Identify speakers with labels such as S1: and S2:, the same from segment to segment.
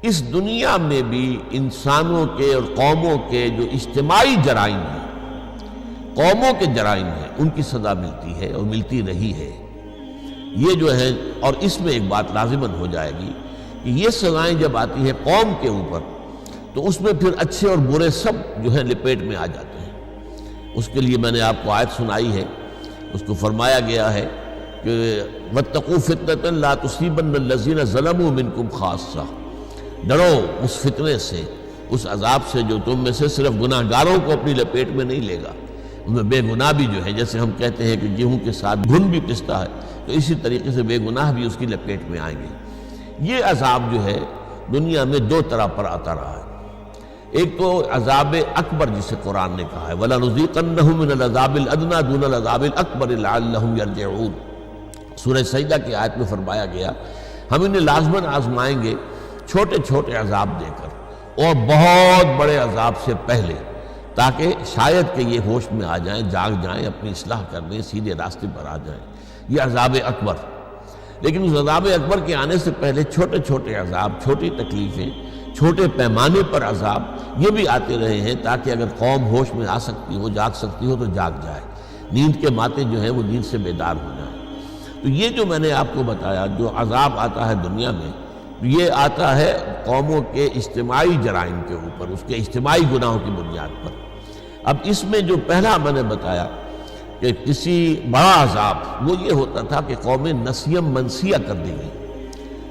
S1: اس دنیا میں بھی انسانوں کے اور قوموں کے جو اجتماعی جرائم ہیں، قوموں کے جرائم ہیں، ان کی سزا ملتی ہے اور ملتی رہی ہے۔ یہ جو ہے، اور اس میں ایک بات لازماً ہو جائے گی کہ یہ سزائیں جب آتی ہیں قوم کے اوپر تو اس میں پھر اچھے اور برے سب جو ہے لپیٹ میں آ جاتے ہیں۔ اس کے لیے میں نے آپ کو آیت سنائی ہے، اس کو فرمایا گیا ہے کہ وَاتَّقُوا فِتْنَةً لَا تُصِيبَنَّ الَّذِينَ ظَلَمُوا مِنْكُمْ خَاصَّةً، ڈرو اس فتنے سے، اس عذاب سے جو تم میں سے صرف گناہ گاروں کو اپنی لپیٹ میں نہیں لے گا۔ ان میں بے گناہ بھی جو ہے، جیسے ہم کہتے ہیں کہ گیہوں کے ساتھ گھن بھی پستا ہے، تو اسی طریقے سے بے گناہ بھی اس کی لپیٹ میں آئیں گے۔ یہ عذاب جو ہے دنیا میں دو طرح پر آتا رہا ہے۔ ایک تو عذاب اکبر جسے قرآن نے کہا ہے وَلَنُذِيقَنَّهُم مِّنَ الْعَذَابِ الْأَدْنَىٰ دُونَ الْعَذَابِ الْأَكْبَرِ لَعَلَّهُمْ يَرْجِعُونَ۔ سورہ سجدہ کی آیت میں فرمایا گیا ہم انہیں لازماً آزمائیں گے چھوٹے چھوٹے عذاب دے کر اور بہت بڑے عذاب سے پہلے، تاکہ شاید کہ یہ ہوش میں آ جائیں، جاگ جائیں، اپنی اصلاح کرنے سیدھے راستے پر آ جائیں۔ یہ عذاب اکبر۔ لیکن اس عذاب اکبر کے آنے سے پہلے چھوٹے چھوٹے عذاب، چھوٹی تکلیفیں، چھوٹے پیمانے پر عذاب یہ بھی آتے رہے ہیں، تاکہ اگر قوم ہوش میں آ سکتی ہو، جاگ سکتی ہو تو جاگ جائے، نیند کے ماتے جو ہیں وہ نیند سے بیدار ہو جائیں۔ تو یہ جو میں نے آپ کو بتایا جو عذاب آتا ہے دنیا میں، یہ آتا ہے قوموں کے اجتماعی جرائم کے اوپر، اس کے اجتماعی گناہوں کی بنیاد پر۔ اب اس میں جو پہلا میں نے بتایا کہ کسی بڑا عذاب وہ یہ ہوتا تھا کہ قومیں نسیم منسیہ کر دی گئی،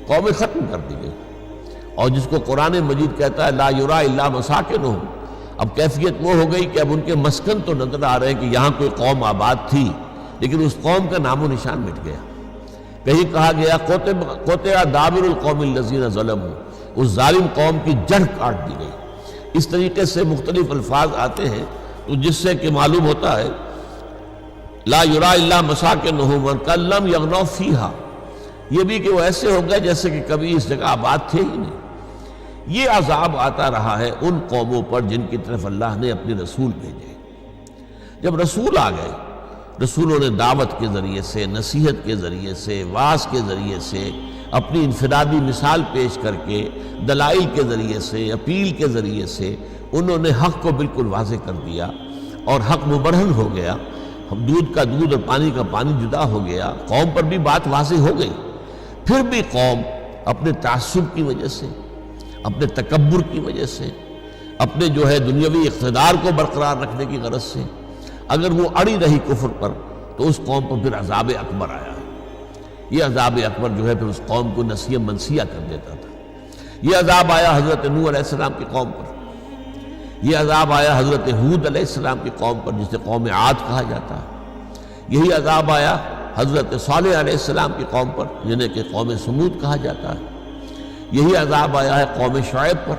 S1: قومیں ختم کر دی گئی، اور جس کو قرآن مجید کہتا ہے لا یرا الا مساکنہم۔ اب کیفیت وہ ہو گئی کہ اب ان کے مسکن تو نظر آ رہے ہیں کہ یہاں کوئی قوم آباد تھی، لیکن اس قوم کا نام و نشان مٹ گیا۔ کہیں کہا گیا قطع دابر القوم الذین ظلموا، اس ظالم قوم کی جڑ کاٹ دی گئی۔ اس طریقے سے مختلف الفاظ آتے ہیں تو جس سے کہ معلوم ہوتا ہے لا یرا الا مساکنہم وکأن لم یغنوا فیہا، یہ بھی کہ وہ ایسے ہو گئے جیسے کہ کبھی اس جگہ آباد تھے ہی نہیں۔ یہ عذاب آتا رہا ہے ان قوموں پر جن کی طرف اللہ نے اپنے رسول بھیجے۔ جب رسول آ گئے، رسولوں نے دعوت کے ذریعے سے، نصیحت کے ذریعے سے، وعظ کے ذریعے سے، اپنی انفرادی مثال پیش کر کے، دلائل کے ذریعے سے، اپیل کے ذریعے سے انہوں نے حق کو بالکل واضح کر دیا، اور حق مبرہن ہو گیا، دودھ کا دودھ اور پانی کا پانی جدا ہو گیا، قوم پر بھی بات واضح ہو گئی۔ پھر بھی قوم اپنے تعصب کی وجہ سے، اپنے تکبر کی وجہ سے، اپنے جو ہے دنیاوی اقتدار کو برقرار رکھنے کی غرض سے اگر وہ اڑی رہی کفر پر، تو اس قوم پر پھر عذاب اکبر آیا ہے۔ یہ عذاب اکبر جو ہے پھر اس قوم کو نسیہ منسیہ کر دیتا تھا۔ یہ عذاب آیا حضرت نوح علیہ السلام کی قوم پر، یہ عذاب آیا حضرت ہود علیہ السلام کی قوم پر جسے قوم عاد کہا جاتا ہے، یہی عذاب آیا حضرت صالح علیہ السلام کی قوم پر جنہیں کہ قوم سمود کہا جاتا ہے، یہی عذاب آیا ہے قوم شعیب پر،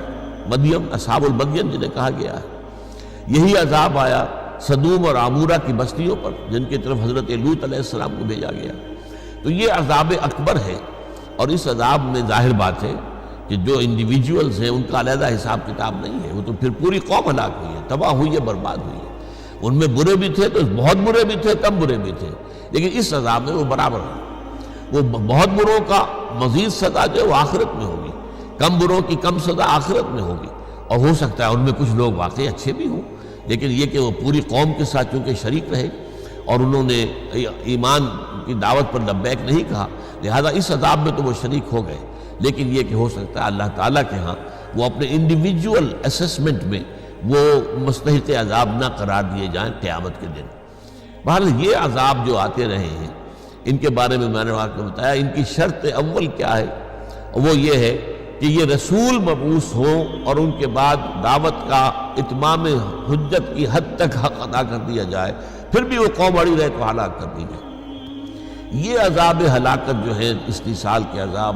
S1: مدین، اصحاب المدین جنہیں کہا گیا ہے، یہی عذاب آیا سدوم اور عمورہ کی بستیوں پر جن کی طرف حضرت لوط علیہ السلام کو بھیجا گیا۔ تو یہ عذاب اکبر ہے، اور اس عذاب میں ظاہر بات ہے کہ جو انڈیویجولز ہیں ان کا علیحدہ حساب کتاب نہیں ہے، وہ تو پھر پوری قوم ہلاک ہوئی ہے، تباہ ہوئی ہے، برباد ہوئی ہے۔ ان میں برے بھی تھے تو بہت برے بھی تھے، کم برے بھی تھے، لیکن اس عذاب میں وہ برابر ہیں۔ وہ بہت بروں کا مزید سزا جو ہے وہ آخرت میں ہوگی، کم بروں کی کم سزا آخرت میں ہوگی، اور ہو سکتا ہے ان میں کچھ لوگ واقعی اچھے بھی ہوں، لیکن یہ کہ وہ پوری قوم کے ساتھ چونکہ شریک رہے اور انہوں نے ایمان کی دعوت پر لبیک نہیں کہا، لہذا اس عذاب میں تو وہ شریک ہو گئے، لیکن یہ کہ ہو سکتا ہے اللہ تعالیٰ کے ہاں وہ اپنے انڈیویجول اسیسمنٹ میں وہ مستحق عذاب نہ قرار دیے جائیں قیامت کے دن۔ بہرحال یہ عذاب جو آتے رہے ہیں ان کے بارے میں نے آپ کو بتایا، ان کی شرط اول کیا ہے، وہ یہ ہے کہ یہ رسول مبعوث ہوں اور ان کے بعد دعوت کا اتمام حجت کی حد تک حق ادا کر دیا جائے، پھر بھی وہ قوم اڑی رہے تو ہلاک کر دی جائے۔ یہ عذاب ہلاکت جو ہے استیصال کے عذاب،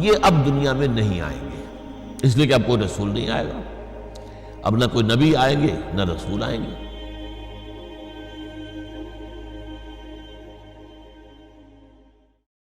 S1: یہ اب دنیا میں نہیں آئیں گے، اس لیے کہ اب کوئی رسول نہیں آئے گا، اب نہ کوئی نبی آئیں گے نہ رسول آئیں گے۔